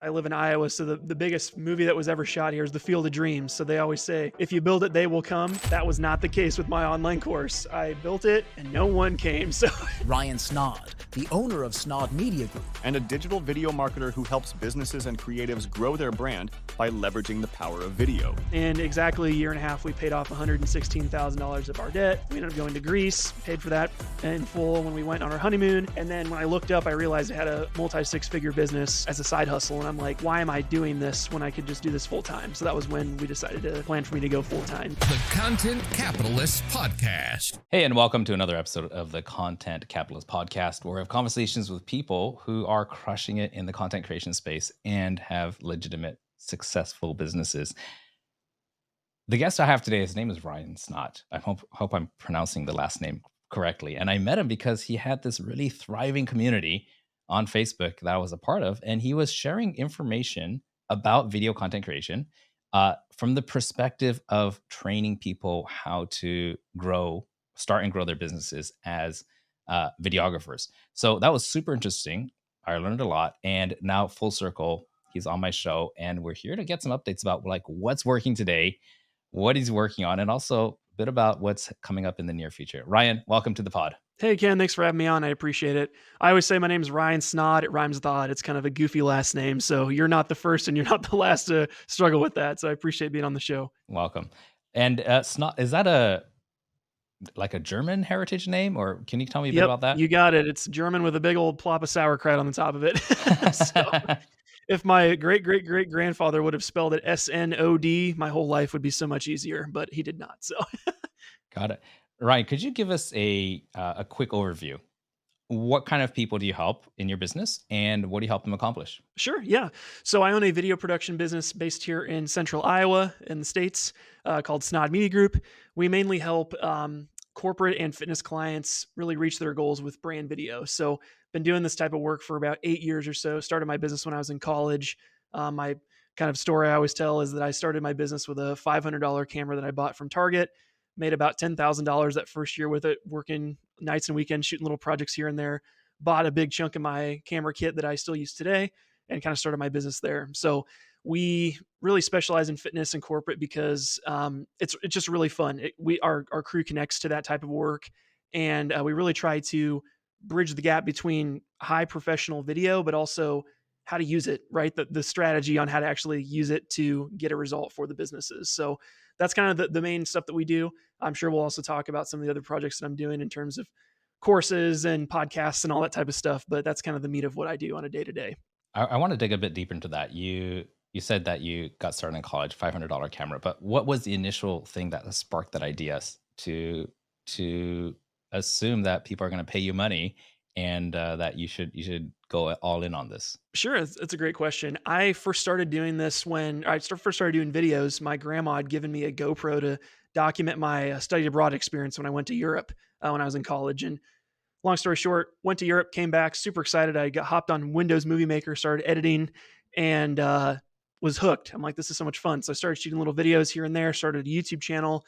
I live in Iowa, so the biggest movie that was ever shot here is The Field of Dreams. So they always say, if you build it, they will come. That was not the case with my online course. I built it and no one came. So Ryan Snaadt, the owner of Snaadt Media Group, and a digital video marketer who helps businesses and creatives grow their brand by leveraging the power of video. in exactly a year and a half, we paid off $116,000 of our debt. We ended up going to Greece, paid for that in full when we went on our honeymoon. And then when I looked up, I realized I had a multi-six-figure business as a side hustle. And I'm like, why am I doing this when I could just do this full time? So that was when we decided to plan for me to go full time. The Content Capitalist Podcast. Hey, and welcome to another episode of the Content Capitalist Podcast, where we have conversations with people who are crushing it in the content creation space and have legitimate, successful businesses. The guest I have today, his name is Ryan Snaadt. I hope I'm pronouncing the last name correctly. And I met him because he had this really thriving community on Facebook that I was a part of, and he was sharing information about video content creation from the perspective of training people how to start and grow their businesses as videographers. So that was super interesting. I learned a lot, and now full circle, he's on my show, and we're here to get some updates about like what's working today, what he's working on, and also a bit about what's coming up in the near future. Ryan, welcome to the pod. Hey, Ken, thanks for having me on. I appreciate it. I always say my name is Ryan Snaadt. It rhymes with odd. It's kind of a goofy last name. So you're not the first and you're not the last to struggle with that. So I appreciate being on the show. Welcome. And Snaadt, is that a German heritage name, or can you tell me a bit about that? You got it. It's German with a big old plop of sauerkraut on the top of it. So if my great grandfather would have spelled it SNOD, my whole life would be so much easier, but he did not. So Got it. Ryan, could you give us a quick overview? What kind of people do you help in your business, and what do you help them accomplish? sure. Yeah. So I own a video production business based here in central Iowa in the States called Snaadt Media Group. We mainly help corporate and fitness clients really reach their goals with brand video. So been doing this type of work for about 8 years or so. Started my business when I was in college. My kind of story I always tell is that I started my business with a $500 camera that I bought from Target, made about $10,000 that first year with it, working nights and weekends, shooting little projects here and there, bought a big chunk of my camera kit that I still use today, and kind of started my business there. So we really specialize in fitness and corporate because it's just really fun. Our crew connects to that type of work, and we really try to bridge the gap between high professional video, but also how to use it, right? The strategy on how to actually use it to get a result for the businesses. So that's kind of the main stuff that we do. I'm sure we'll also talk about some of the other projects that I'm doing in terms of courses and podcasts and all that type of stuff. But that's kind of the meat of what I do on a day to day. I want to dig a bit deeper into that. You said that you got started in college, $500 camera, but what was the initial thing that sparked that idea to assume that people are going to pay you money and that you should go all in on this? Sure, it's a great question. I first started doing this when first started doing videos. My grandma had given me a GoPro to document my study abroad experience when I went to Europe when I was in college. And long story short, went to Europe, came back super excited. I got hopped on Windows Movie Maker, started editing, and was hooked. I'm like, this is so much fun. So I started shooting little videos here and there, started a YouTube channel,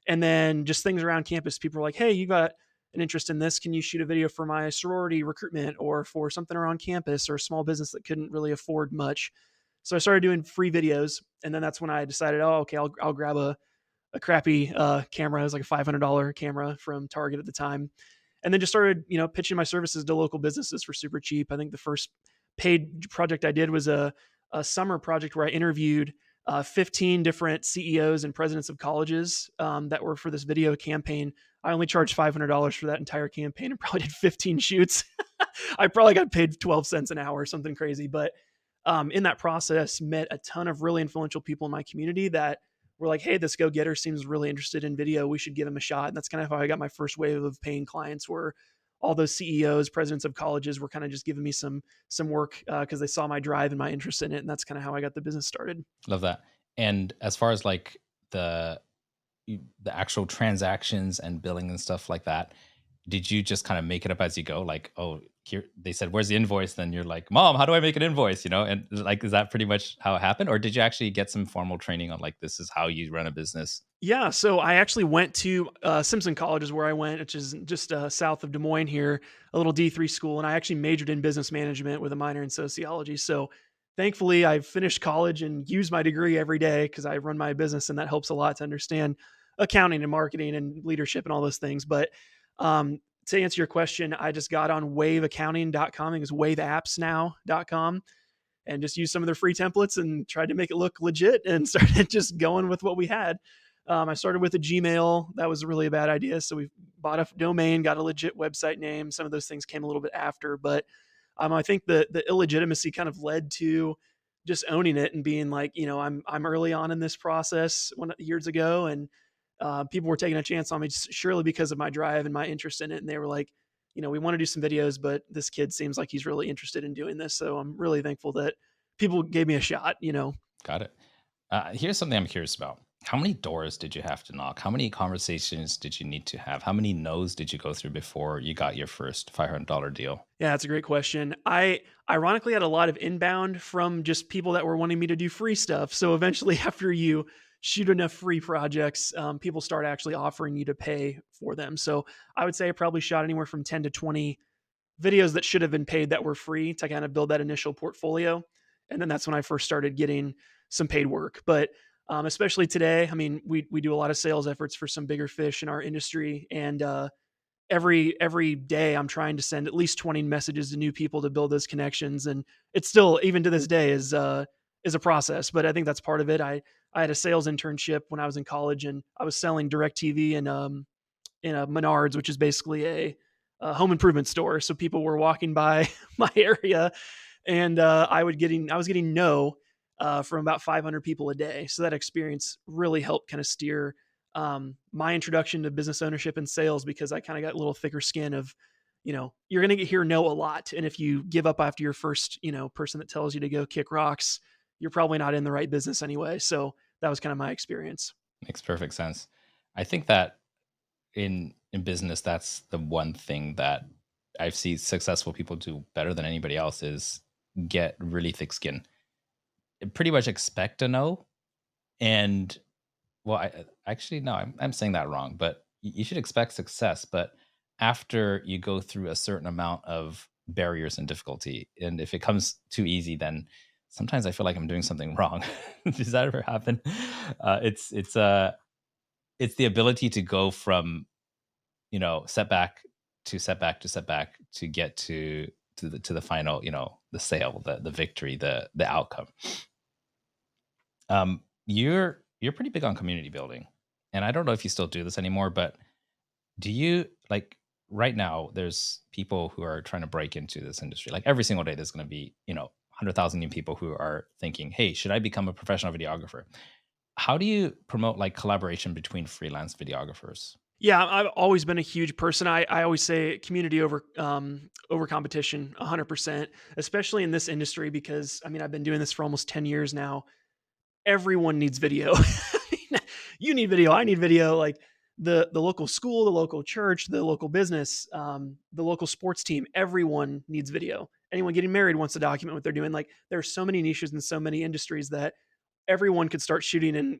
and then just things around campus. People were like, hey, you got an interest in this? Can you shoot a video for my sorority recruitment or for something around campus or a small business that couldn't really afford much? So I started doing free videos. And then that's when I decided, oh, okay, I'll grab a crappy camera. It was like a $500 camera from Target at the time. And then just started, pitching my services to local businesses for super cheap. I think the first paid project I did was a summer project where I interviewed 15 different CEOs and presidents of colleges that were for this video campaign. I only charged $500 for that entire campaign and probably did 15 shoots. I probably got paid 12 cents an hour or something crazy. But in that process, met a ton of really influential people in my community that were like, hey, this go-getter seems really interested in video. We should give him a shot. And that's kind of how I got my first wave of paying clients, where all those CEOs, presidents of colleges were kind of just giving me some work because they saw my drive and my interest in it. And that's kind of how I got the business started. Love that. And as far as like the actual transactions and billing and stuff like that, did you just kind of make it up as you go? Like, oh, here they said, where's the invoice? Then you're like, Mom, how do I make an invoice? And like, is that pretty much how it happened? Or did you actually get some formal training on like, this is how you run a business? Yeah, so I actually went to Simpson College is where I went, which is just south of Des Moines here, a little D3 school. And I actually majored in business management with a minor in sociology. So thankfully I've finished college and use my degree every day because I run my business, and that helps a lot to understand accounting and marketing and leadership and all those things. But um, to answer your question, I just got on waveaccounting.com. I think it's waveappsnow.com, and just used some of their free templates and tried to make it look legit and started just going with what we had. I started with a Gmail. That was really a bad idea. So we bought a domain, got a legit website name. Some of those things came a little bit after, but I think the illegitimacy kind of led to just owning it and being like, I'm early on in this process years ago, and people were taking a chance on me surely because of my drive and my interest in it. And they were like, we want to do some videos, but this kid seems like he's really interested in doing this. So I'm really thankful that people gave me a shot. Got it. Here's something I'm curious about. How many doors did you have to knock? How many conversations did you need to have? How many no's did you go through before you got your first $500 deal? Yeah, that's a great question. I ironically had a lot of inbound from just people that were wanting me to do free stuff. So eventually, after you shoot enough free projects, people start actually offering you to pay for them. So I would say I probably shot anywhere from 10 to 20 videos that should have been paid that were free to kind of build that initial portfolio. And then that's when I first started getting some paid work. But especially today, I mean, we do a lot of sales efforts for some bigger fish in our industry, and every day I'm trying to send at least 20 messages to new people to build those connections. And it's still, even to this day, is a process, but I think that's part of it. I had a sales internship when I was in college, and I was selling direct TV in a Menards, which is basically a home improvement store. So people were walking by my area, and I was getting no from about 500 people a day. So that experience really helped kind of steer my introduction to business ownership and sales, because I kind of got a little thicker skin of, you're going to hear no a lot. And if you give up after your first, person that tells you to go kick rocks, you're probably not in the right business anyway. So that was kind of my experience. Makes perfect sense. I think that in business, that's the one thing that I've seen successful people do better than anybody else is get really thick skin. Pretty much expect a no. And well, actually, no, I'm saying that wrong, but you should expect success. But after you go through a certain amount of barriers and difficulty, and if it comes too easy, then sometimes I feel like I'm doing something wrong. Does that ever happen? It's the ability to go from setback to setback to setback to get to the final, the sale, the victory, the outcome. You're pretty big on community building, and I don't know if you still do this anymore, but do you like right now? There's people who are trying to break into this industry. Like every single day, there's going to be 100,000 new people who are thinking, "Hey, should I become a professional videographer?" How do you promote like collaboration between freelance videographers? Yeah, I've always been a huge person. I always say community over competition, 100%, especially in this industry, because I mean I've been doing this for almost 10 years now. Everyone needs video. You need video. I need video. Like the local school, the local church, the local business, the local sports team. Everyone needs video. Anyone getting married wants to document what they're doing. Like there are so many niches and so many industries that everyone could start shooting, and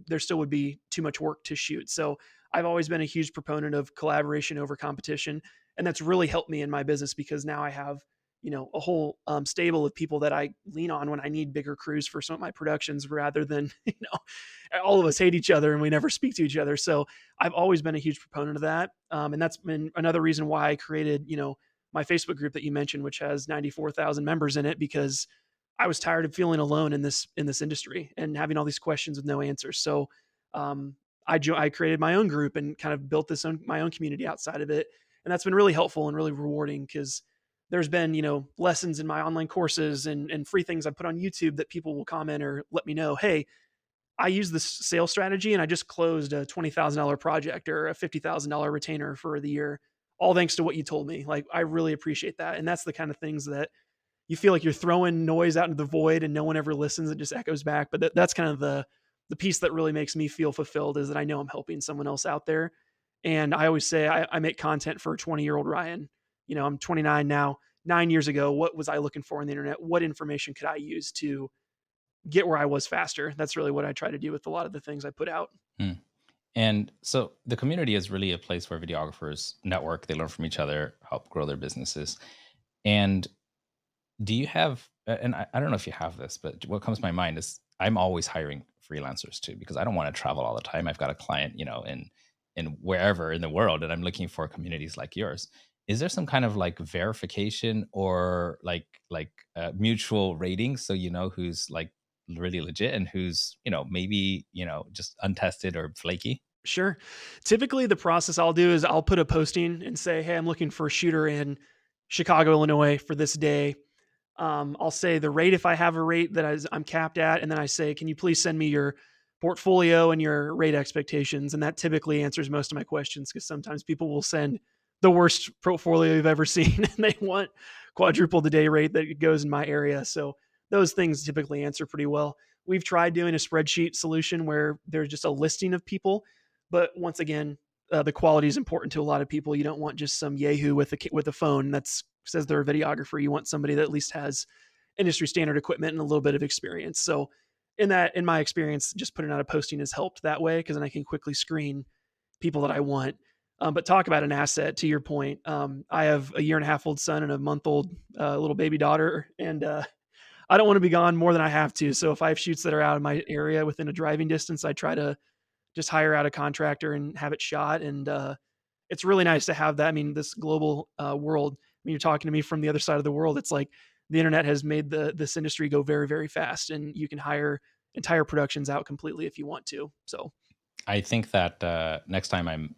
there still would be too much work to shoot. So I've always been a huge proponent of collaboration over competition, and that's really helped me in my business, because now I have a whole stable of people that I lean on when I need bigger crews for some of my productions, rather than all of us hate each other and we never speak to each other. So I've always been a huge proponent of that, and that's been another reason why I created my Facebook group that you mentioned, which has 94,000 members in it, because I was tired of feeling alone in this industry and having all these questions with no answers. So I created my own group and kind of built my own community outside of it, and that's been really helpful and really rewarding, because there's been lessons in my online courses and free things I put on YouTube that people will comment or let me know, hey, I use this sales strategy and I just closed a $20,000 project or a $50,000 retainer for the year, all thanks to what you told me. Like I really appreciate that, and that's the kind of things that you feel like you're throwing noise out into the void and no one ever listens. It just echoes back. But that's kind of the piece that really makes me feel fulfilled, is that I know I'm helping someone else out there. And I always say I make content for 20-year-old Ryan. I'm 29 now. 9 years ago, what was I looking for on the internet? What information could I use to get where I was faster? That's really what I try to do with a lot of the things I put out. Hmm. And so the community is really a place where videographers network, they learn from each other, help grow their businesses. And do you have and I don't know if you have this, but what comes to my mind is I'm always hiring freelancers too, because I don't want to travel all the time. I've got a client, in wherever in the world, and I'm looking for communities like yours. Is there some kind of like verification or mutual rating, so you know who's like really legit and who's maybe just untested or flaky? Sure. Typically, the process I'll do is I'll put a posting and say, "Hey, I'm looking for a shooter in Chicago, Illinois for this day." I'll say the rate if I have a rate that I'm capped at, and then I say, "Can you please send me your portfolio and your rate expectations?" And that typically answers most of my questions because sometimes people will send the worst portfolio you've ever seen, and they want quadruple the day rate that goes in my area. So those things typically answer pretty well. We've tried doing a spreadsheet solution where there's just a listing of people, but once again, the quality is important to a lot of people. You don't want just some yahoo with a phone that's says they're a videographer. You want somebody that at least has industry standard equipment and a little bit of experience. So in my experience, just putting out a posting has helped that way because then I can quickly screen people that I want. But talk about an asset to your point. I have a 1.5-year-old son and a month-old little baby daughter, and I don't want to be gone more than I have to. So if I have shoots that are out of my area within a driving distance, I try to just hire out a contractor and have it shot. And it's really nice to have that. I mean, this global world, I mean, you're talking to me from the other side of the world. It's like the internet has made this industry go very, very fast, and you can hire entire productions out completely if you want to. So I think that next time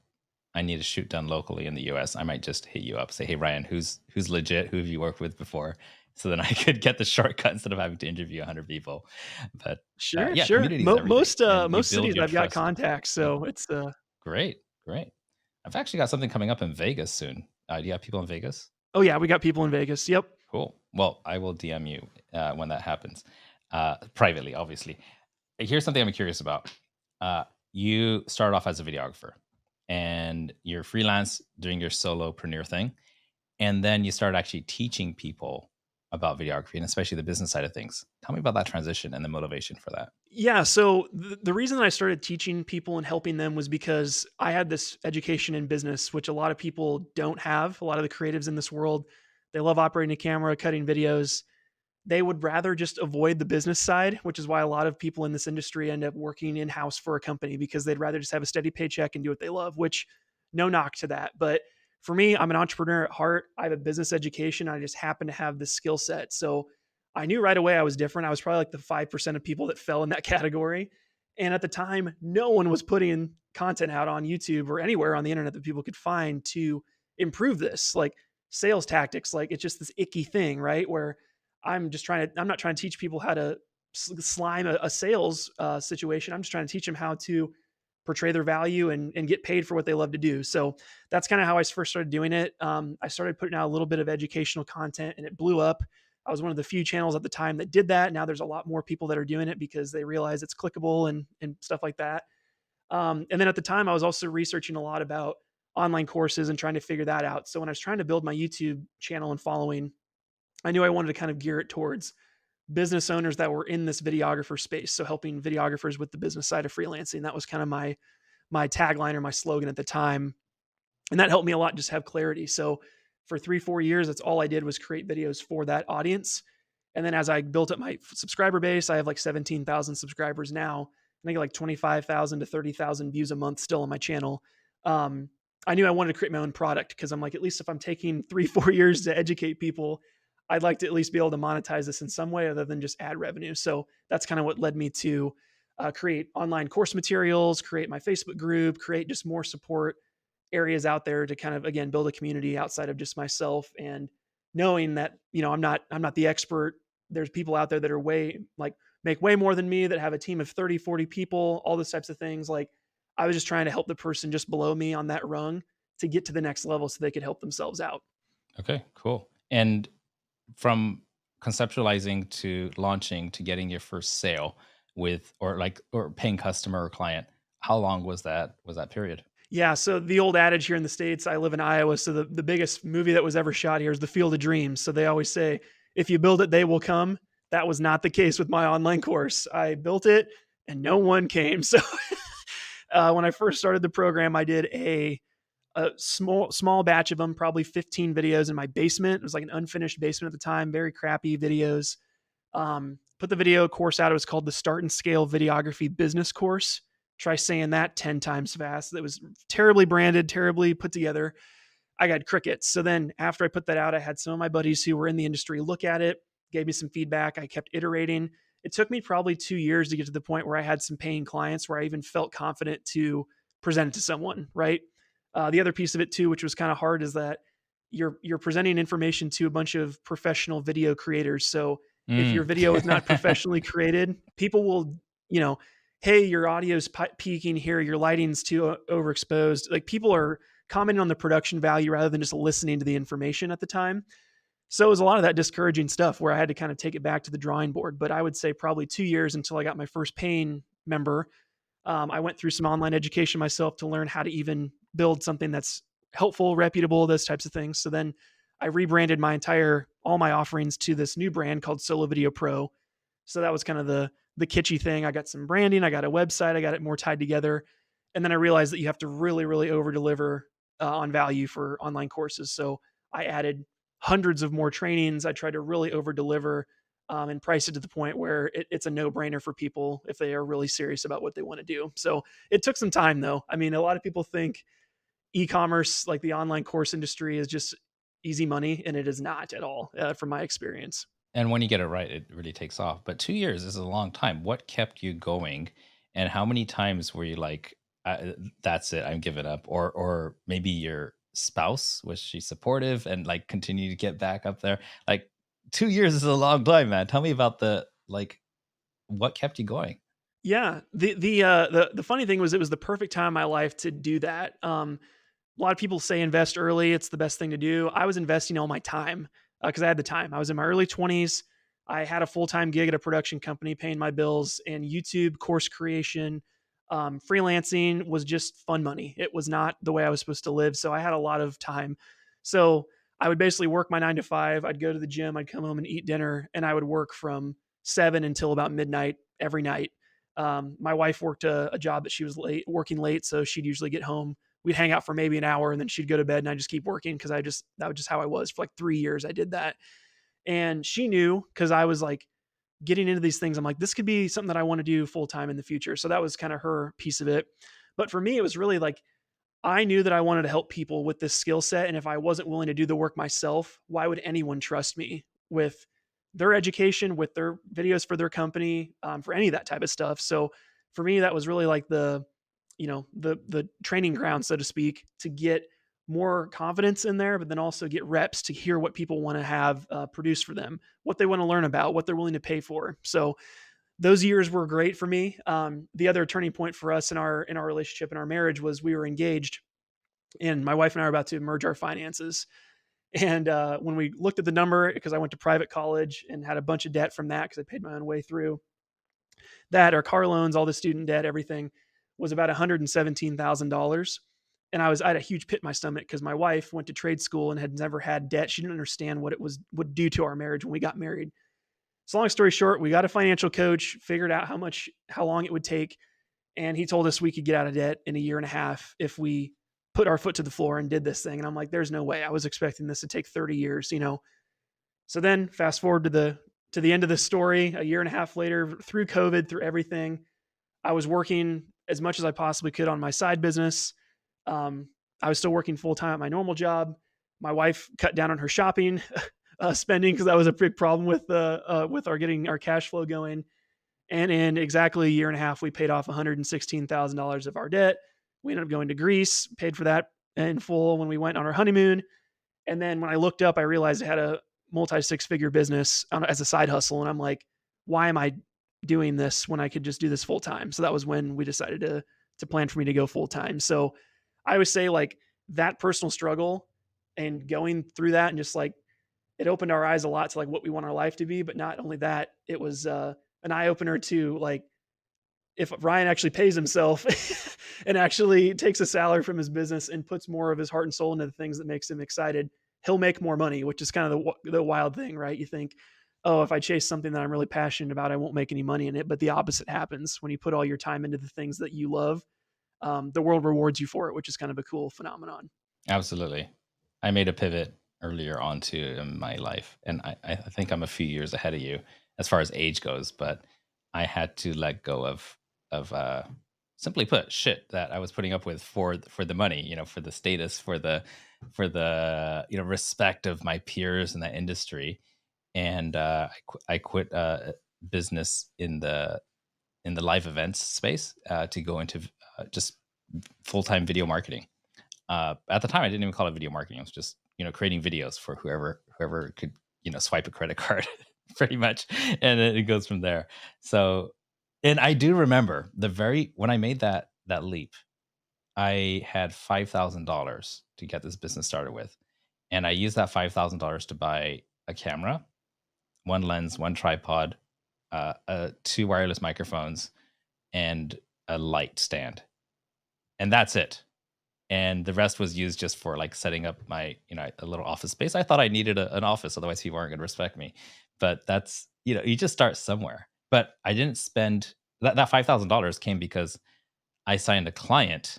I need a shoot done locally in the US, I might just hit you up, say, "Hey Ryan, who's legit? Who have you worked with before?" So then I could get the shortcut instead of having to interview 100 people. But sure, yeah, sure. community is everything, and you Most build cities your I've got trust. contacts, Yeah, so it's great, great. I've actually got something coming up in Vegas soon. Do you have people in Vegas? oh yeah, we got people in Vegas. Yep. Cool. Well, I will DM you when that happens, privately, obviously. Here's something I'm curious about. You started off as a videographer, and you're freelance doing your solopreneur thing, and then you started actually teaching people about videography and especially the business side of things. Tell me about that transition and the motivation for that. Yeah. So the reason that I started teaching people and helping them was because I had this education in business, which a lot of people don't have. A lot of the creatives in this world, they love operating a camera, cutting videos. They would rather just avoid the business side, which is why a lot of people in this industry end up working in house for a company because they'd rather just have a steady paycheck and do what they love, which no knock to that. But for me, I'm an entrepreneur at heart. I have a business education. I just happen to have this skill set. So I knew right away I was different. I was probably like the 5% of people that fell in that category. And at the time, no one was putting content out on YouTube or anywhere on the internet that people could find to improve this. Like sales tactics, like it's just this icky thing, right? Where I'm not trying to teach people how to slime a sales situation. I'm just trying to teach them how to portray their value and get paid for what they love to do. So that's kind of how I first started doing it. I started putting out a little bit of educational content and it blew up. I was one of the few channels at the time that did that. Now there's a lot more people that are doing it because they realize it's clickable and stuff like that. And then at the time, I was also researching a lot about online courses and trying to figure that out. So when I was trying to build my YouTube channel and following, I knew I wanted to kind of gear it towards business owners that were in this videographer space. So helping videographers with the business side of freelancing. That was kind of my tagline or my slogan at the time. And that helped me a lot, just have clarity. So for 3-4 years, that's all I did was create videos for that audience. And then as I built up my subscriber base, I have like 17,000 subscribers now. And I get like 25,000 to 30,000 views a month still on my channel. I knew I wanted to create my own product because I'm like, at least if I'm taking 3-4 years to educate people, I'd like to at least be able to monetize this in some way other than just ad revenue. So that's kind of what led me to create online course materials, create my Facebook group, create just more support areas out there to kind of, again, build a community outside of just myself. And knowing that, I'm not the expert. There's people out there that are make way more than me, that have a team of 30-40 people, all those types of things. Like I was just trying to help the person just below me on that rung to get to the next level so they could help themselves out. Okay, cool. And from conceptualizing to launching to getting your first sale with or paying customer or client, how long was that period? Yeah. So the old adage here in the States, I live in Iowa. So the biggest movie that was ever shot here is The Field of Dreams. So they always say, if you build it, they will come. That was not the case with my online course. I built it and no one came. So when I first started the program, I did a small batch of them, probably 15 videos in my basement. It was like an unfinished basement at the time, very crappy videos. Put the video course out. It was called the Start and Scale Videography Business Course. Try saying that 10 times fast. That was terribly branded, terribly put together. I got crickets. So then after I put that out, I had some of my buddies who were in the industry look at it, gave me some feedback. I kept iterating. It took me probably 2 years to get to the point where I had some paying clients where I even felt confident to present it to someone, right? The other piece of it too, which was kind of hard, is that you're presenting information to a bunch of professional video creators. So if your Mm. video is not professionally created, people will, hey, your audio's peaking here, your lighting's too overexposed. Like, people are commenting on the production value rather than just listening to the information at the time. So it was a lot of that discouraging stuff where I had to kind of take it back to the drawing board. But I would say probably 2 years until I got my first paying member. I went through some online education myself to learn how to even build something that's helpful, reputable, those types of things. So then I rebranded all my offerings to this new brand called Solo Video Pro. So that was kind of the kitschy thing. I got some branding, I got a website, I got it more tied together. And then I realized that you have to really, really over deliver on value for online courses. So I added hundreds of more trainings. I tried to really over deliver and price it to the point where it's a no brainer for people if they are really serious about what they want to do. So it took some time though. I mean, a lot of people think e-commerce, like the online course industry, is just easy money, and it is not at all, from my experience. And when you get it right, it really takes off. But 2 years is a long time. What kept you going? And how many times were you like, that's it, I'm giving up? Or maybe your spouse, was she supportive and like continue to get back up there? Like, 2 years is a long time, man. Tell me about what kept you going? Yeah, the funny thing was, it was the perfect time in my life to do that. A lot of people say invest early; it's the best thing to do. I was investing all my time because I had the time. I was in my early 20s. I had a full time gig at a production company, paying my bills, and YouTube course creation, freelancing was just fun money. It was not the way I was supposed to live, so I had a lot of time. So I would basically work my 9 to 5. I'd go to the gym. I'd come home and eat dinner, and I would work from 7 until about midnight every night. My wife worked a job that she was working late, so she'd usually get home. We'd hang out for maybe an hour, and then she'd go to bed, and I just keep working because that was just how I was for like 3 years. I did that, and she knew because I was like getting into these things. I'm like, this could be something that I want to do full time in the future. So that was kind of her piece of it. But for me, it was really like, I knew that I wanted to help people with this skill set. And if I wasn't willing to do the work myself, why would anyone trust me with their education, with their videos for their company, for any of that type of stuff? So for me, that was really like the training ground, so to speak, to get more confidence in there, but then also get reps to hear what people want to have produced for them, what they want to learn about, what they're willing to pay for. So those years were great for me. The other turning point for us in our relationship and our marriage was we were engaged, and my wife and I were about to merge our finances. And when we looked at the number, because I went to private college and had a bunch of debt from that because I paid my own way through that, our car loans, all the student debt, everything was about $117,000. And I had a huge pit in my stomach because my wife went to trade school and had never had debt. She didn't understand what it would do to our marriage when we got married. So long story short, we got a financial coach, figured out how long it would take. And he told us we could get out of debt in a year and a half if we put our foot to the floor and did this thing. And I'm like, there's no way. I was expecting this to take 30 years, So then fast forward to the end of the story, a year and a half later, through COVID, through everything, I was working as much as I possibly could on my side business. I was still working full time at my normal job. My wife cut down on her shopping spending because that was a big problem with our getting our cash flow going. And in exactly a year and a half, we paid off $116,000 of our debt. We ended up going to Greece, paid for that in full when we went on our honeymoon. And then when I looked up, I realized I had a multi-six-figure business as a side hustle. And I'm like, why am I doing this when I could just do this full time? So that was when we decided to plan for me to go full time. So I would say like that personal struggle and going through that, and just like, it opened our eyes a lot to like what we want our life to be. But not only that, it was an eye opener to like, if Ryan actually pays himself and actually takes a salary from his business and puts more of his heart and soul into the things that makes him excited, he'll make more money, which is kind of the wild thing, right? You think, oh, if I chase something that I'm really passionate about, I won't make any money in it. But the opposite happens when you put all your time into the things that you love. The world rewards you for it, which is kind of a cool phenomenon. Absolutely. I made a pivot earlier on too in my life, and I think I'm a few years ahead of you. as far as age goes, but I had to let go of simply put shit that I was putting up with for the money, for the status, for the respect of my peers in that industry. And I quit business in the live events space to go into just full-time video marketing. At the time, I didn't even call it video marketing. It was just creating videos for whoever could swipe a credit card, pretty much, and then it goes from there. So, and I do remember when I made that leap, I had $5,000 to get this business started with, and I used that $5,000 to buy a camera, one lens, one tripod, two wireless microphones, and a light stand, and that's it. And the rest was used just for like setting up my a little office space. I thought I needed an office, otherwise people aren't going to respect me. But that's you just start somewhere. But I didn't spend that $5,000 came because I signed a client,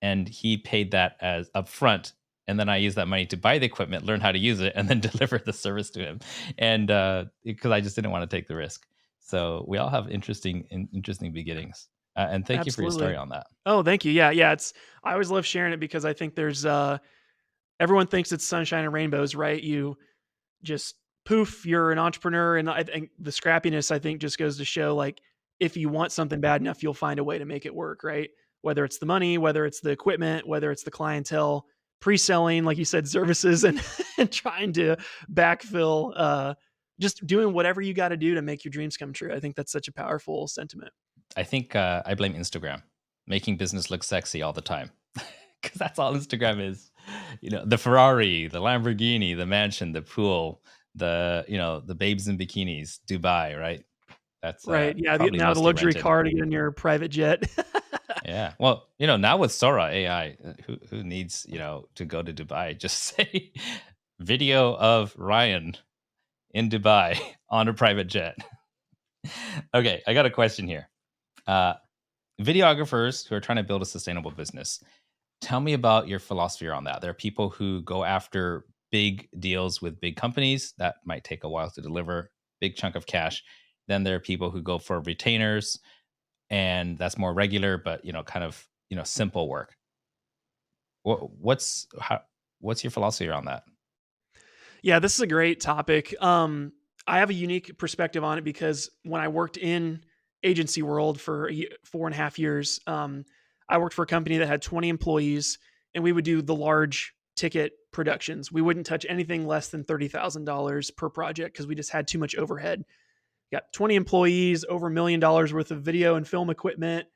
and he paid that as upfront, and then I used that money to buy the equipment, learn how to use it, and then deliver the service to him. And because I just didn't want to take the risk. So we all have interesting beginnings. And thank you for your Absolutely. story on that. Oh, thank you. Yeah, yeah. I always love sharing it because I think there's everyone thinks it's sunshine and rainbows, right? You just poof, you're an entrepreneur, and I think the scrappiness I think just goes to show like if you want something bad enough, you'll find a way to make it work, right? Whether it's the money, whether it's the equipment, whether it's the clientele, pre-selling, like you said, services, and, and trying to backfill, just doing whatever you got to do to make your dreams come true. I think that's such a powerful sentiment. I think I blame Instagram, making business look sexy all the time, because that's all Instagram is. The Ferrari, the Lamborghini, the mansion, the pool, the babes in bikinis, Dubai, right? That's Right. Yeah. probably Now the mostly luxury rented. car to get in your private jet. Yeah. Well, now with Sora AI, who needs to go to Dubai? Just say video of Ryan in Dubai on a private jet. Okay, I got a question here. Uh, Videographers who are trying to build a sustainable business, tell me about your philosophy around that. There are people who go after big deals with big companies that might take a while to deliver, big chunk of cash. Then there are people who go for retainers, and that's more regular, but kind of simple work. What's your philosophy around that? Yeah, this is a great topic. I have a unique perspective on it because when I worked in agency world for 4.5 years, I worked for a company that had 20 employees, and we would do the large ticket productions. We wouldn't touch anything less than $30,000 per project because we just had too much overhead. Got 20 employees, over $1 million worth of video and film equipment.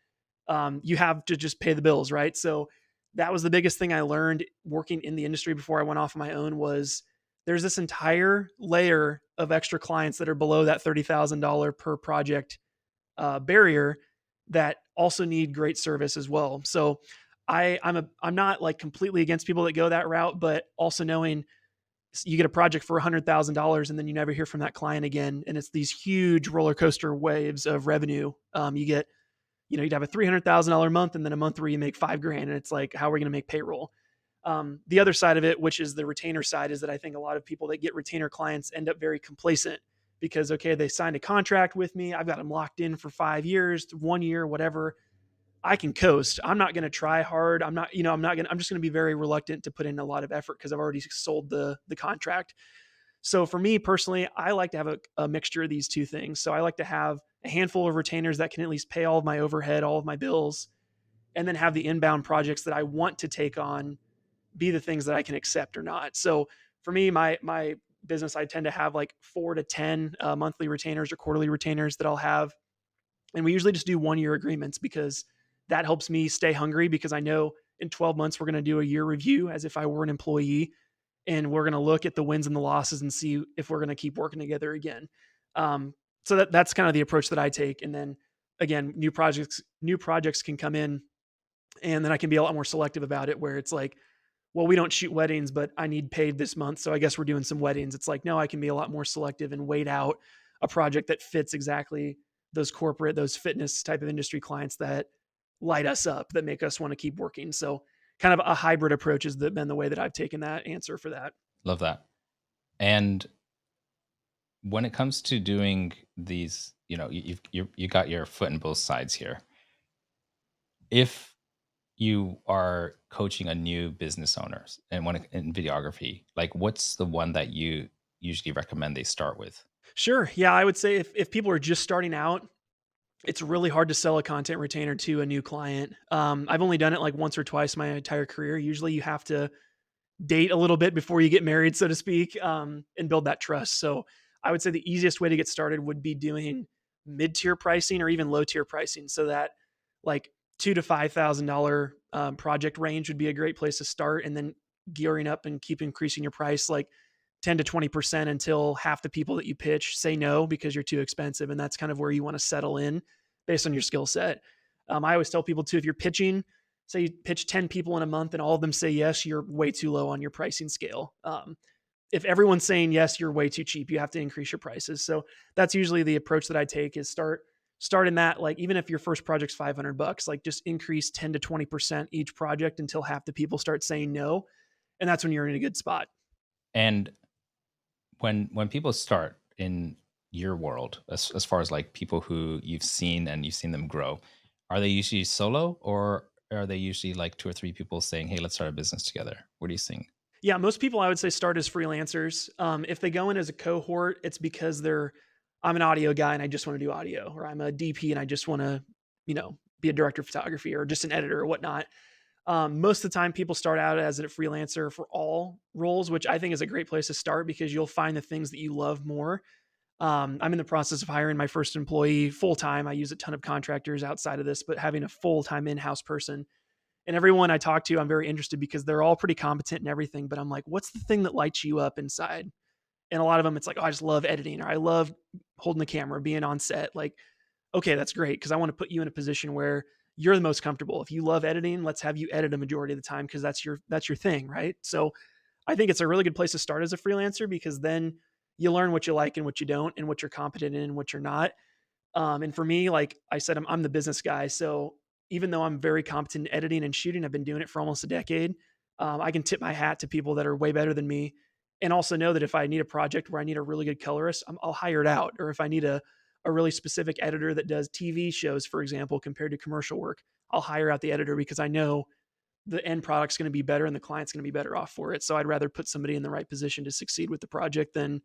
You have to just pay the bills, right? So that was the biggest thing I learned working in the industry before I went off on my own was there's this entire layer of extra clients that are below that $30,000 per project barrier that also need great service as well. So I'm not like completely against people that go that route, but also knowing you get a project for $100,000 and then you never hear from that client again, and it's these huge roller coaster waves of revenue. You get, you'd have a $300,000 month and then a month where you make $5,000, and it's like, how are we going to make payroll? The other side of it, which is the retainer side, is that I think a lot of people that get retainer clients end up very complacent because, okay, they signed a contract with me. I've got them locked in for 5 years, 1 year, whatever. I can coast. I'm not going to try hard. I'm not, I'm just going to be very reluctant to put in a lot of effort because I've already sold the contract. So for me personally, I like to have a mixture of these two things. So I like to have a handful of retainers that can at least pay all of my overhead, all of my bills, and then have the inbound projects that I want to take on be the things that I can accept or not. So for me, my business, I tend to have like 4 to 10 monthly retainers or quarterly retainers that I'll have. And we usually just do 1 year agreements because that helps me stay hungry because I know in 12 months, we're going to do a year review as if I were an employee. And we're going to look at the wins and the losses and see if we're going to keep working together again. So that's kind of the approach that I take. And then again, new projects can come in, and then I can be a lot more selective about it where it's like, well, we don't shoot weddings, but I need paid this month, so I guess we're doing some weddings. It's like, no, I can be a lot more selective and wait out a project that fits exactly those fitness type of industry clients that light us up, that make us want to keep working. So kind of a hybrid approach has been the way that I've taken that answer for that. Love that. And when it comes to doing these, you got your foot in both sides here. If you are coaching a new business owners and when in videography, like what's the one that you usually recommend they start with? Sure. Yeah, I would say if people are just starting out, it's really hard to sell a content retainer to a new client. I've only done it like once or twice my entire career. Usually you have to date a little bit before you get married, so to speak, and build that trust. So I would say the easiest way to get started would be doing mid-tier pricing or even low-tier pricing. So that like $2,000 to $5,000 project range would be a great place to start, and then gearing up and keep increasing your price like 10 to 20% until half the people that you pitch say no because you're too expensive. And that's kind of where you want to settle in based on your skill set. I always tell people too, if you're pitching, say you pitch 10 people in a month and all of them say yes, you're way too low on your pricing scale. If everyone's saying yes, you're way too cheap. You have to increase your prices. So that's usually the approach that I take is start in that, like, even if your first project's $500, like just increase 10 to 20% each project until half the people start saying no. And that's when you're in a good spot. And when people start in your world, as far as like people who you've seen and you've seen them grow, are they usually solo or are they usually like two or three people saying, hey, let's start a business together? What are you seeing? Yeah, most people I would say start as freelancers. If they go in as a cohort, it's because I'm an audio guy and I just want to do audio, or I'm a DP and I just want to, be a director of photography or just an editor or whatnot. Most of the time, people start out as a freelancer for all roles, which I think is a great place to start because you'll find the things that you love more. I'm in the process of hiring my first employee full time. I use a ton of contractors outside of this, but having a full time in house person. And everyone I talk to, I'm very interested because they're all pretty competent and everything. But I'm like, what's the thing that lights you up inside? And a lot of them, it's like, oh, I just love editing, or I love holding the camera, being on set. Like, okay, that's great because I want to put you in a position where you're the most comfortable. If you love editing, let's have you edit a majority of the time because that's your thing, right? So I think it's a really good place to start as a freelancer because then you learn what you like and what you don't, and what you're competent in and what you're not. And for me, like I said, I'm the business guy. So even though I'm very competent in editing and shooting, I've been doing it for almost a decade. I can tip my hat to people that are way better than me, and also know that if I need a project where I need a really good colorist, I'll hire it out. Or if I need a really specific editor that does TV shows, for example, compared to commercial work, I'll hire out the editor because I know the end product's going to be better and the client's going to be better off for it. So I'd rather put somebody in the right position to succeed with the project than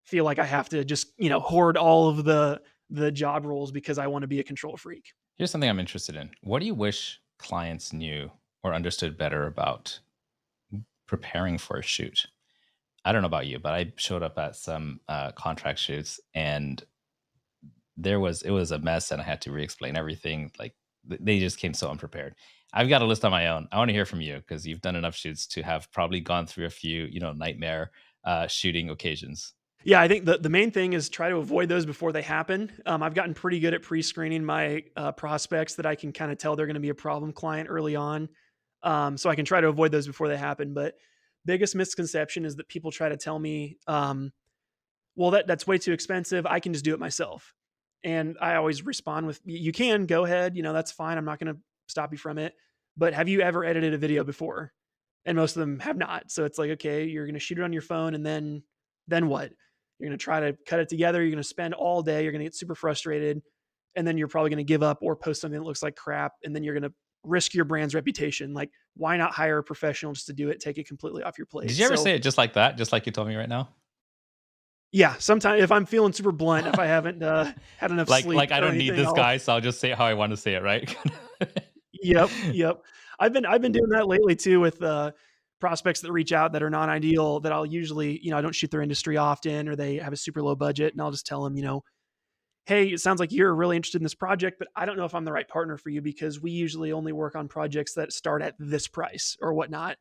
feel like I have to just, hoard all of the job roles because I want to be a control freak. Here's something I'm interested in. What do you wish clients knew or understood better about preparing for a shoot? I don't know about you, but I showed up at some contract shoots and it was a mess and I had to re-explain everything. Like they just came so unprepared. I've got a list on my own. I want to hear from you because you've done enough shoots to have probably gone through a few, nightmare shooting occasions. Yeah, I think the main thing is try to avoid those before they happen. I've gotten pretty good at pre-screening my prospects that I can kind of tell they're going to be a problem client early on. So I can try to avoid those before they happen. But biggest misconception is that people try to tell me, well, that's way too expensive. I can just do it myself. And I always respond with, you can go ahead, that's fine. I'm not going to stop you from it. But have you ever edited a video before? And most of them have not. So it's like, okay, you're going to shoot it on your phone and then what? You're going to try to cut it together. You're going to spend all day. You're going to get super frustrated. And then you're probably going to give up or post something that looks like crap. And then you're going to risk your brand's reputation. Like, why not hire a professional just to do it? Take it completely off your plate. Did you ever say it just like that? Just like you told me right now? Yeah. Sometimes if I'm feeling super blunt, if I haven't had enough sleep. Like I don't need this guy, so I'll just say it how I want to say it, right? Yep. I've been doing that lately too with prospects that reach out that are non-ideal, that I'll usually, I don't shoot their industry often, or they have a super low budget, and I'll just tell them, hey, it sounds like you're really interested in this project, but I don't know if I'm the right partner for you because we usually only work on projects that start at this price or whatnot.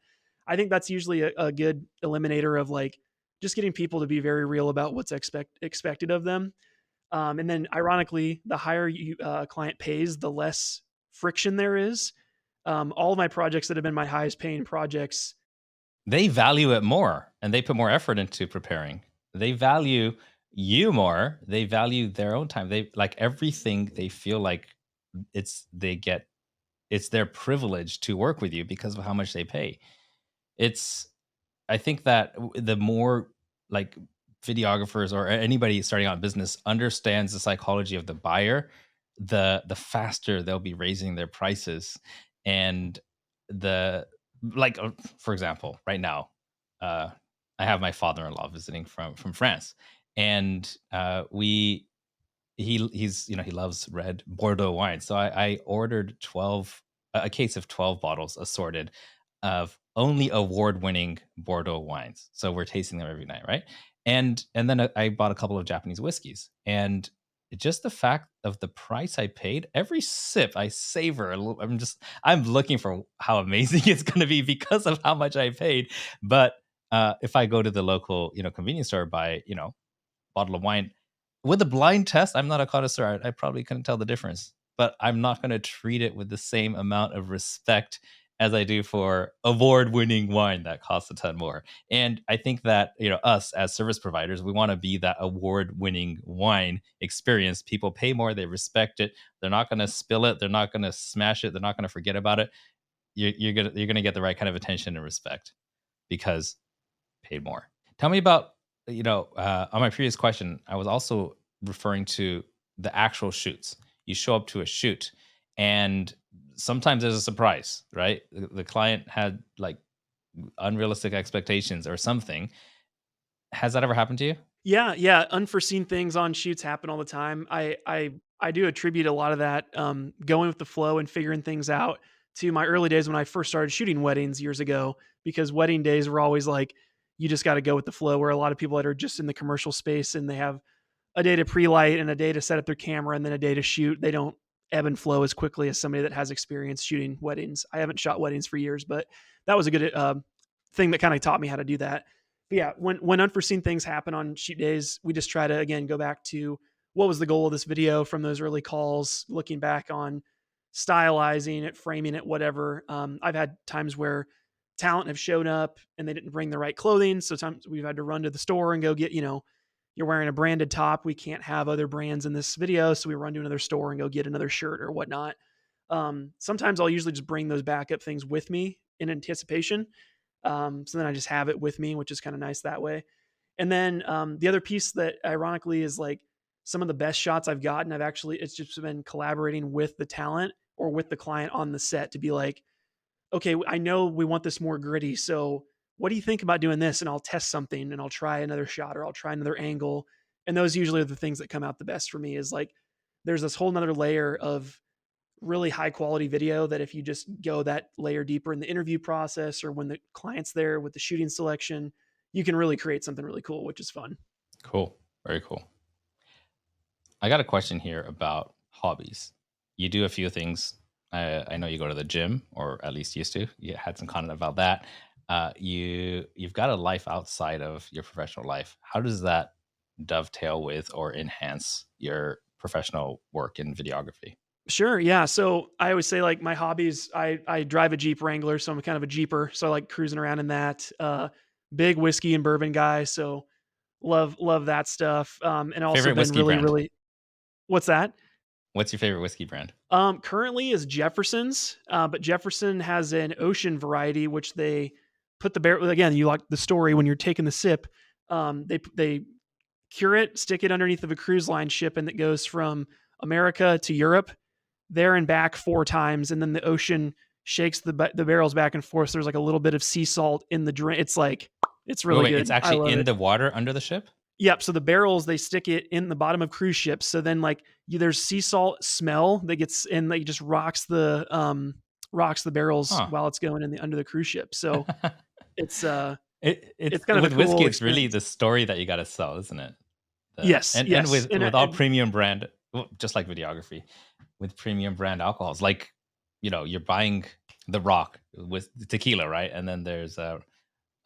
I think that's usually a good eliminator of like just getting people to be very real about what's expected of them. And then ironically, the higher a client pays, the less friction there is. All of my projects that have been my highest paying projects, they value it more and they put more effort into preparing. They value you more. They value their own time. They like everything. They feel like it's their privilege to work with you because of how much they pay. I think that the more like videographers or anybody starting out in business understands the psychology of the buyer, the faster they'll be raising their prices. And the like for example, right now, uh I have my father-in-law visiting from France, and he's he loves red Bordeaux wine. So I ordered 12 a case of 12 bottles assorted of only award-winning Bordeaux wines. So we're tasting them every night, right? And then I bought a couple of Japanese whiskeys. And just the fact of the price I paid, every sip I savor. I'm looking for how amazing it's going to be because of how much I paid. But if I go to the local, convenience store, buy, bottle of wine with a blind test, I'm not a connoisseur. I probably couldn't tell the difference, but I'm not going to treat it with the same amount of respect as I do for award-winning wine that costs a ton more. And I think that, us as service providers, we want to be that award-winning wine experience. People pay more, they respect it. They're not going to spill it. They're not going to smash it. They're not going to forget about it. You're gonna get the right kind of attention and respect because paid more. Tell me about, on my previous question, I was also referring to the actual shoots. You show up to a shoot and sometimes there's a surprise, right? The client had like unrealistic expectations or something. Has that ever happened to you? Yeah, yeah. Unforeseen things on shoots happen all the time. I do attribute a lot of that going with the flow and figuring things out to my early days when I first started shooting weddings years ago. Because wedding days were always like you just got to go with the flow. Where a lot of people that are just in the commercial space and they have a day to pre-light and a day to set up their camera and then a day to shoot. They don't ebb and flow as quickly as somebody that has experience shooting weddings. I haven't shot weddings for years, but that was a good thing that kind of taught me how to do that. But yeah, when unforeseen things happen on shoot days, we just try to again go back to what was the goal of this video from those early calls, looking back on stylizing it, framing it, whatever. I've had times where talent have shown up and they didn't bring the right clothing. So sometimes we've had to run to the store and go get, you're wearing a branded top. We can't have other brands in this video. So we run to another store and go get another shirt or whatnot. Sometimes I'll usually just bring those backup things with me in anticipation. So then I just have it with me, which is kind of nice that way. And then the other piece that ironically is like some of the best shots I've gotten, it's just been collaborating with the talent or with the client on the set to be like, okay, I know we want this more gritty. So what do you think about doing this? And I'll test something and I'll try another shot or I'll try another angle. And those usually are the things that come out the best for me is like, there's this whole nother layer of really high quality video that if you just go that layer deeper in the interview process or when the client's there with the shooting selection, you can really create something really cool, which is fun. Cool. Very cool. I got a question here about hobbies. You do a few things. I know you go to the gym, or at least used to. You had some content about that. You've got a life outside of your professional life. How does that dovetail with or enhance your professional work in videography? Sure. Yeah. So I always say like my hobbies, I drive a Jeep Wrangler. So I'm kind of a Jeeper. So I like cruising around in that, big whiskey and bourbon guy. So love that stuff. And also Favorite been whiskey really, brand? really, what's that? What's your favorite whiskey brand? Currently is Jefferson's, but Jefferson has an ocean variety, which they put the barrel, again, you like the story when you're taking the sip, they cure it, stick it underneath of a cruise line ship. And it goes from America to Europe there and back 4 times. And then the ocean shakes the barrels back and forth. So there's like a little bit of sea salt in the drink. It's really Wait, good. it's actually in it. the water under the ship? Yep. So the barrels, they stick it in the bottom of cruise ships. So then like there's sea salt smell that gets in, like just rocks the barrels Huh. while it's going in the under the cruise ship. So it's It's kind of a with cool whiskey, it's really experience. the story that you got to sell, isn't it? Yes, And yes. with all premium brand, well, just like videography, with premium brand alcohols, like you're buying the Rock with tequila, right? And then there's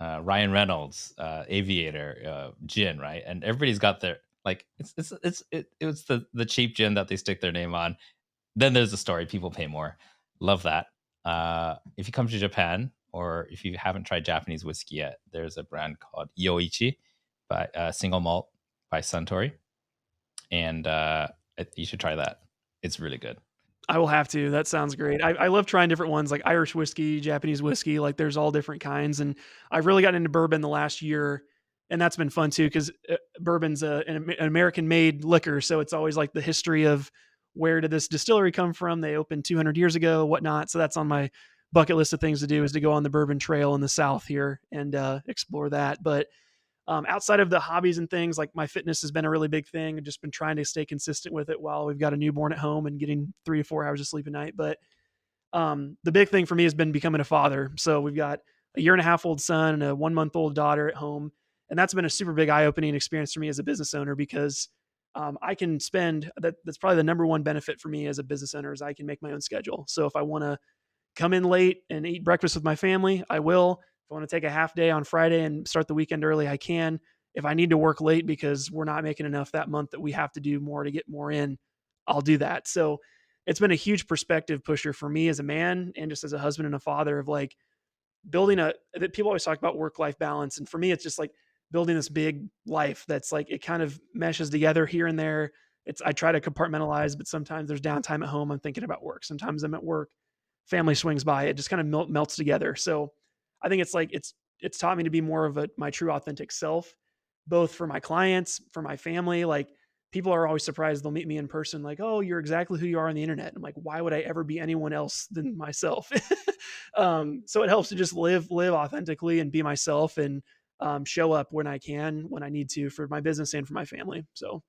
Ryan Reynolds, Aviator, gin, right? And everybody's got their like it was the cheap gin that they stick their name on. Then there's the story. People pay more. Love that. If you come to Japan or if you haven't tried Japanese whiskey yet, there's a brand called Yoichi by single malt by Suntory, and you should try that. It's really good. I will have to. That sounds great. I love trying different ones like Irish whiskey, Japanese whiskey. Like there's all different kinds. And I've really gotten into bourbon the last year And that's been fun too, because bourbon's an American made liquor. So it's always like the history of where did this distillery come from? They opened 200 years ago, whatnot. So that's on my bucket list of things to do, is to go on the bourbon trail in the South here and explore that. But outside of the hobbies and things, like my fitness has been a really big thing. I've just been trying to stay consistent with it while we've got a newborn at home and getting 3 to 4 hours of sleep a night. But the big thing for me has been becoming a father. So we've got a 1.5-year-old son and a 1-month-old daughter at home. And that's been a super big eye-opening experience for me as a business owner, because I can spend that's probably the number one benefit for me as a business owner, is I can make my own schedule. So if I want to come in late and eat breakfast with my family, I will. If I want to take a half day on Friday and start the weekend early, I can. If I need to work late because we're not making enough that month that we have to do more to get more in, I'll do that. So it's been a huge perspective pusher for me as a man and just as a husband and a father, of like building that people always talk about work-life balance. And for me, it's just like building this big life that's like, it kind of meshes together here and there. I try to compartmentalize, but sometimes there's downtime at home. I'm thinking about work. Sometimes I'm at work, family swings by, it just kind of melts together. So I think it's like, it's taught me to be more of my true authentic self, both for my clients, for my family. Like, people are always surprised. They'll meet me in person, like, "Oh, you're exactly who you are on the internet." I'm like, why would I ever be anyone else than myself? So it helps to just live authentically and be myself, and show up when I can, when I need to, for my business and for my family. So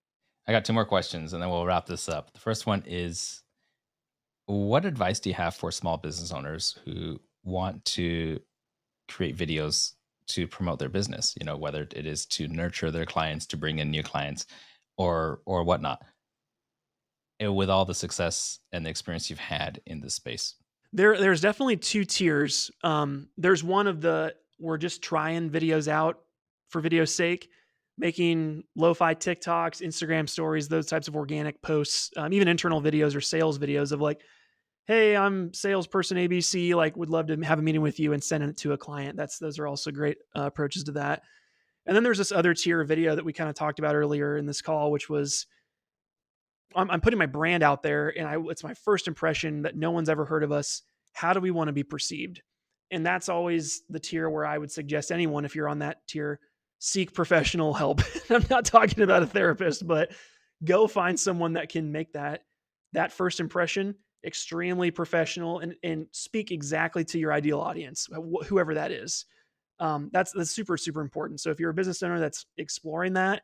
I got 2 more questions and then we'll wrap this up. The first one is, what advice do you have for small business owners who want to create videos to promote their business? You know, whether it is to nurture their clients, to bring in new clients, or whatnot, with all the success and the experience you've had in this space? there's definitely 2 tiers. There's one of we're just trying videos out for video's sake, making lo-fi TikToks, Instagram stories, those types of organic posts, even internal videos or sales videos of like, "Hey, I'm salesperson ABC, like would love to have a meeting with you," and send it to a client. Those are also great approaches to that. And then there's this other tier of video that we kind of talked about earlier in this call, which was I'm putting my brand out there, and it's my first impression that no one's ever heard of us. How do we want to be perceived? And that's always the tier where I would suggest anyone, if you're on that tier, seek professional help. I'm not talking about a therapist, but go find someone that can make that first impression extremely professional, and speak exactly to your ideal audience, whoever that is. That's super, super important. So if you're a business owner that's exploring that,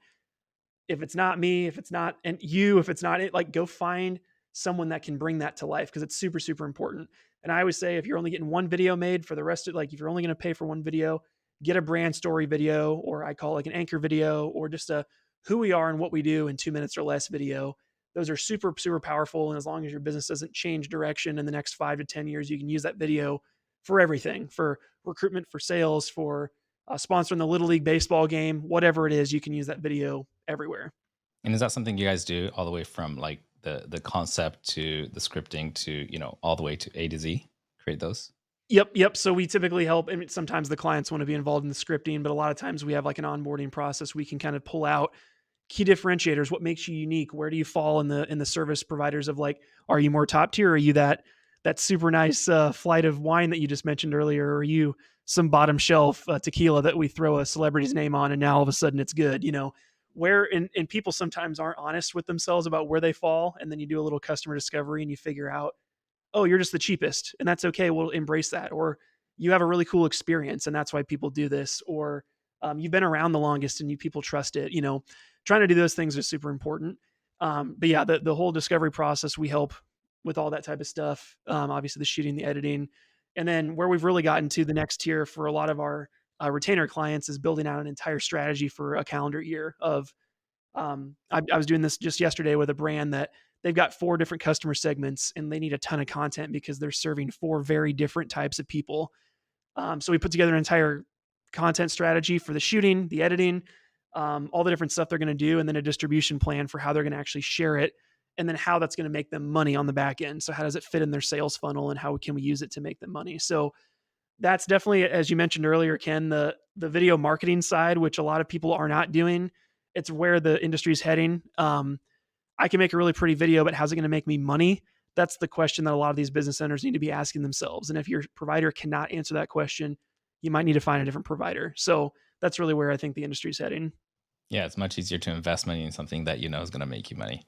if it's not me, if it's not, and you, if it's not it, like, go find someone that can bring that to life, because it's super, super important. And I always say, if you're only getting one video made for the rest of, like, if you're only going to pay for one video, get a brand story video, or I call it like an anchor video, or just a who we are and what we do in 2 minutes or less video. Those are super, super powerful. And as long as your business doesn't change direction in the next 5 to 10 years, you can use that video for everything, for recruitment, for sales, for sponsoring the Little League baseball game, whatever it is, you can use that video everywhere. And is that something you guys do all the way from like the concept to the scripting to, you know, all the way to A to Z, create those? Yep. So we typically help. I mean, sometimes the clients want to be involved in the scripting, but a lot of times we have like an onboarding process. We can kind of pull out key differentiators. What makes you unique? Where do you fall in the service providers of, like, are you more top tier? Or are you that super nice flight of wine that you just mentioned earlier? Or are you some bottom shelf tequila that we throw a celebrity's name on and now all of a sudden it's good? You know, and people sometimes aren't honest with themselves about where they fall. And then you do a little customer discovery and you figure out, oh, you're just the cheapest, and that's okay. We'll embrace that. Or you have a really cool experience and that's why people do this. Or you've been around the longest and people trust it. You know, trying to do those things is super important. But yeah, the whole discovery process, we help with all that type of stuff. Obviously the shooting, the editing, and then where we've really gotten to the next tier for a lot of our retainer clients is building out an entire strategy for a calendar year of, I was doing this just yesterday with a brand that they've got 4 different customer segments and they need a ton of content because they're serving 4 very different types of people. So we put together an entire content strategy for the shooting, the editing, all the different stuff they're going to do, and then a distribution plan for how they're going to actually share it, and then how that's going to make them money on the back end. So how does it fit in their sales funnel, and how can we use it to make them money? So that's definitely, as you mentioned earlier, Ken, the video marketing side, which a lot of people are not doing. It's where the industry is heading. I can make a really pretty video, but how's it going to make me money? That's the question that a lot of these business owners need to be asking themselves. And if your provider cannot answer that question, you might need to find a different provider. So that's really where I think the industry is heading. Yeah, it's much easier to invest money in something that you know is going to make you money.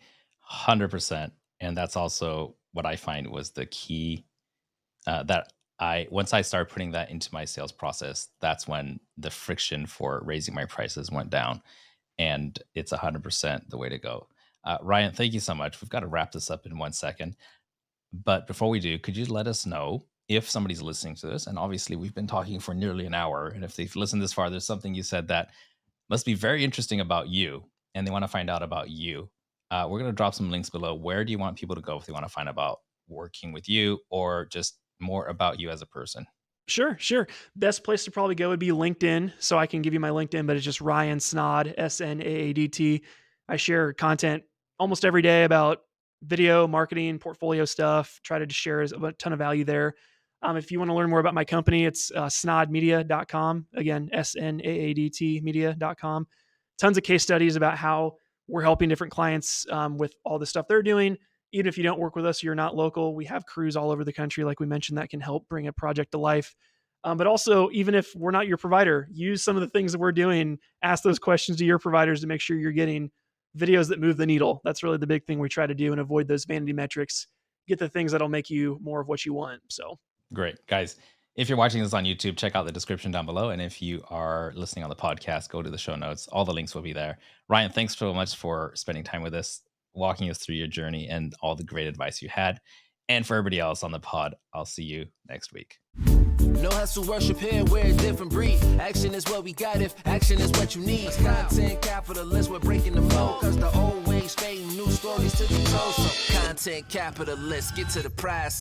100%. And that's also what I find was the key that once I started putting that into my sales process, that's when the friction for raising my prices went down. And it's 100% the way to go. Ryan, thank you so much. We've got to wrap this up in 1 second. But before we do, could you let us know if somebody's listening to this? And obviously, we've been talking for nearly an hour. And if they've listened this far, there's something you said that must be very interesting about you, and they want to find out about you. We're going to drop some links below. Where do you want people to go if they want to find out about working with you or just more about you as a person? Sure. Best place to probably go would be LinkedIn. So I can give you my LinkedIn, but it's just Ryan Snaadt, Snaadt. I share content almost every day about video, marketing, portfolio stuff. Try to just share a ton of value there. If you want to learn more about my company, it's snaadmedia.com. Again, Snaadt media.com. Tons of case studies about how we're helping different clients with all the stuff they're doing. Even if you don't work with us, you're not local. We have crews all over the country, like we mentioned, that can help bring a project to life. But also, even if we're not your provider, use some of the things that we're doing. Ask those questions to your providers to make sure you're getting videos that move the needle. That's really the big thing we try to do and avoid those vanity metrics. Get the things that'll make you more of what you want. So great. Guys, if you're watching this on YouTube, check out the description down below. And if you are listening on the podcast, go to the show notes. All the links will be there. Ryan, thanks so much for spending time with us, walking us through your journey and all the great advice you had. And for everybody else on the pod, I'll see you next week. No hustle, worship here, we're a different breed. Action is what we got if action is what you need. Content capitalists, we're breaking the mold. Cause the old ways fading, new stories to be told. So content capitalists, get to the prize.